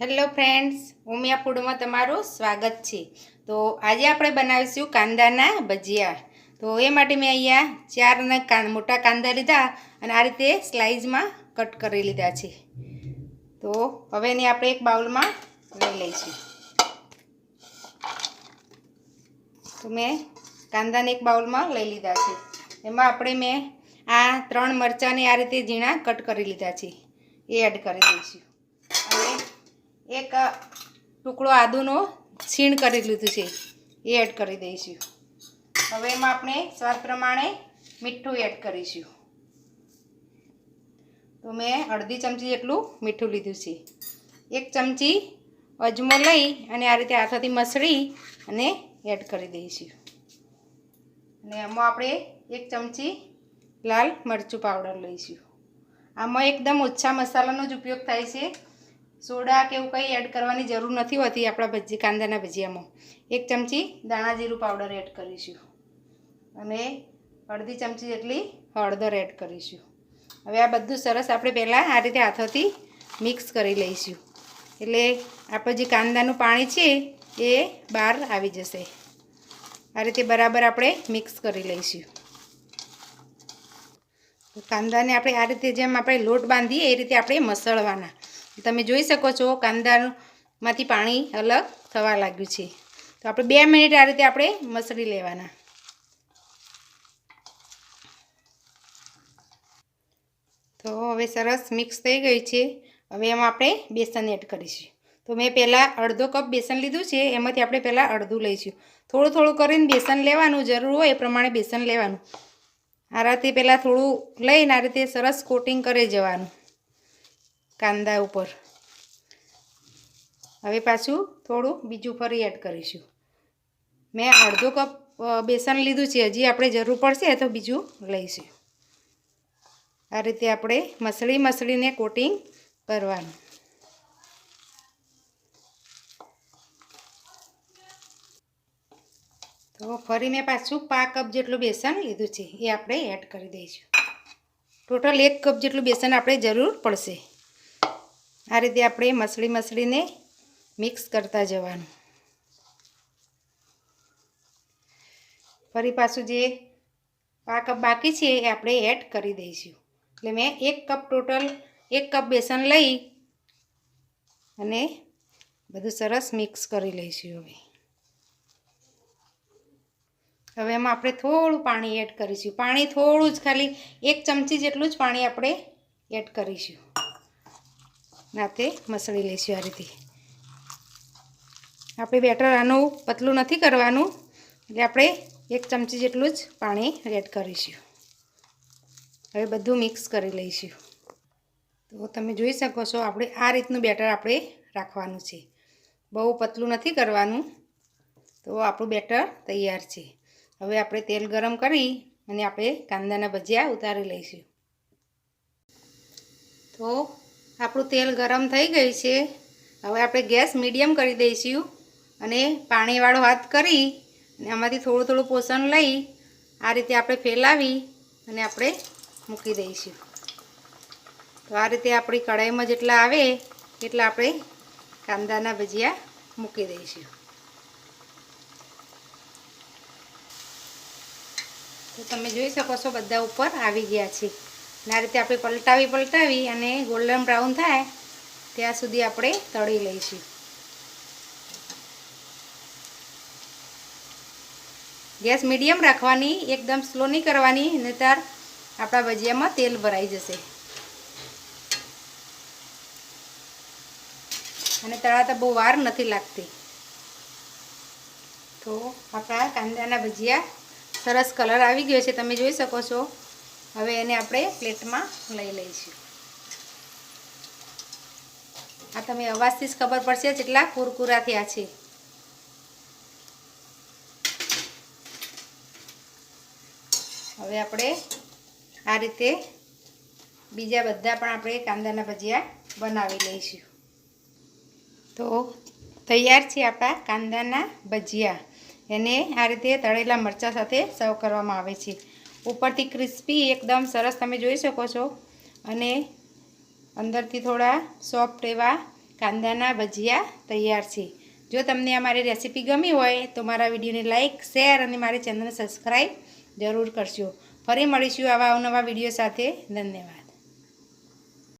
Hello friends, Umiya ફૂડમાં તમારું સ્વાગત છે। તો આજે આપણે બનાવીશું કાંદાના ભજીયા। તો એ માટે મેં અહીંયા 4 મોટા કાંદા લીધા અને આ રીતે સ્લાઇસમાં કટ કરી લીધા છે। તો હવે એને આપણે એક બાઉલમાં લઈ લઈશું। તો મેં કાંદાને એક બાઉલમાં લઈ લીધા છે। એમાં આપણે મેં આ 3 મરચાંને આ રીતે ઝીણા કટ કરી લીધા છે, એ એડ કરી દઈશું। અને એક ટુકડો આદુનો છીણ કરી લીધું છે, એ એડ કરી દઈશું। હવે એમાં આપણે સ્વાદ પ્રમાણે મીઠું એડ કરીશું। તો મેં અડધી ચમચી જેટલું મીઠું લીધું છે। 1 ચમચી અજમો લઈ અને આ રીતે હાથોથી મસળી અને એડ કરી દઈશું। અને આમાં આપણે 1 ચમચી લાલ મરચું પાવડર લઈશું। આમાં એકદમ ઓછા મસાલાનો જ ઉપયોગ થાય છે, સોડા કે એવું કંઈ એડ કરવાની જરૂર નથી હોતી આપણા કાંદાના ભજીયામાં। 1 ચમચી દાણા જીરું પાવડર એડ કરીશું અને અડધી ચમચી જેટલી હળદર એડ કરીશું। હવે આ બધું સરસ આપણે પહેલાં આ રીતે હાથોથી મિક્સ કરી લઈશું, એટલે આપણે જે કાંદાનું પાણી છે એ બહાર આવી જશે। આ રીતે બરાબર આપણે મિક્સ કરી લઈશું। તો કાંદાને આપણે આ રીતે જેમ આપણે લોટ બાંધીએ એ રીતે આપણે મસળવાના। તમે જોઈ શકો છો કાંદામાંથી પાણી અલગ થવા લાગ્યું છે। તો આપણે 2 મિનિટ આ રીતે આપણે મસળી લેવાના। તો હવે સરસ મિક્સ થઈ ગઈ છે। હવે એમાં આપણે બેસન એડ કરીશું। તો મેં પહેલાં અડધો કપ બેસન લીધું છે, એમાંથી આપણે પહેલાં અડધું લઈશું। થોડું થોડું કરીને બેસન લેવાનું, જરૂર હોય એ પ્રમાણે બેસન લેવાનું। આ રીતે પહેલાં થોડું લઈને આ રીતે સરસ કોટિંગ કરી જવાનું કાંદા ઉપર। હવે પાછું થોડું બીજું ફરી એડ કરીશું। મેં અડધો કપ બેસન લીધું છે, હજી આપણે જરૂર પડશે તો બીજું લઈશું। આ રીતે આપણે મસળીને કોટિંગ કરવાનું। તો ફરી મેં પાછું 5 કપ જેટલું બેસન લીધું છે, એ આપણે એડ કરી દઈશું। ટોટલ 1 કપ જેટલું બેસન આપણે જરૂર પડશે। આ રીતે આપણે મસળીને મિક્સ કરતા જવાનું। ફરી પાછું જે 5 કપ બાકી છે એ આપણે એડ કરી દઈશું। એટલે મેં 1 કપ બેસન લઈ અને બધું સરસ મિક્સ કરી લઈશું। હવે એમાં આપણે થોડું પાણી એડ કરીશું। પાણી થોડું જ, ખાલી 1 ચમચી જેટલું જ પાણી આપણે એડ કરીશું। નાતે મસળી લઈશું। આ રીતે આપણે બેટર આનું પતલું નથી કરવાનું, એટલે આપણે 1 ચમચી જેટલું જ પાણી એડ કરીશું। હવે બધું મિક્સ કરી લઈશું। તો તમે જોઈ શકો છો આપણે આ રીતનું બેટર આપણે રાખવાનું છે, બહુ પતલું નથી કરવાનું। તો આપણું બેટર તૈયાર છે। હવે આપણે તેલ ગરમ કરી અને આપણે કાંદાના ભજીયા ઉતારી લઈશું। તો આપણું તેલ ગરમ થઈ ગયું છે। હવે આપણે ગેસ મીડિયમ કરી દઈશું અને પાણીવાળો હાથ કરી અને આમાંથી થોડું થોડું પોષણ લઈ આ રીતે આપણે ફેલાવી અને આપણે મૂકી દઈશું। તો આ રીતે આપણી કઢાઈમાં જેટલા આવે એટલા આપણે કાંદાના ભજીયા મૂકી દઈશું। તો તમે જોઈ શકો છો બધા ઉપર આવી ગયા છે। આ રીતે આપણે પલટાવી અને ગોલ્ડન બ્રાઉન થાય ત્યાં સુધી આપણે તળી લઈશું। ગેસ મીડિયમ રાખવાની, એકદમ સ્લો નહીં કરવાની, નહીંતર આપણા ભજીયામાં તેલ ભરાઈ જશે અને તળાતા બહુ વાર નથી લાગતી। તો આપણા કાંદાના ભજીયા સરસ કલર આવી ગયો છે, તમે જોઈ શકો છો। હવે એને આપણે પ્લેટમાં લઈ લઈશું। આ તમે અવાજથી જ ખબર પડશે જેટલા કુરકુરા થયા છે। હવે આપણે આ રીતે બીજા બધા પણ આપણે કાંદાના ભજીયા બનાવી લઈશું। તો તૈયાર છે આપણા કાંદાના ભજીયા। એને આ રીતે તળેલા મરચાં સાથે સર્વ કરવામાં આવે છે। ઉપરથી ક્રિસ્પી એકદમ સરસ તમે જોઈ શકો છો અને અંદરથી થોડા સોફ્ટ એવા કાંદાના ભજીયા તૈયાર છે. જો તમને આ મારી રેસીપી ગમી હોય તો મારા વિડીયોને લાઇક, શેર અને મારી ચેનલને સબસ્ક્રાઈબ જરૂર કરજો. ફરી મળીશું આવા અવનવા વિડીયો સાથે. ધન્યવાદ.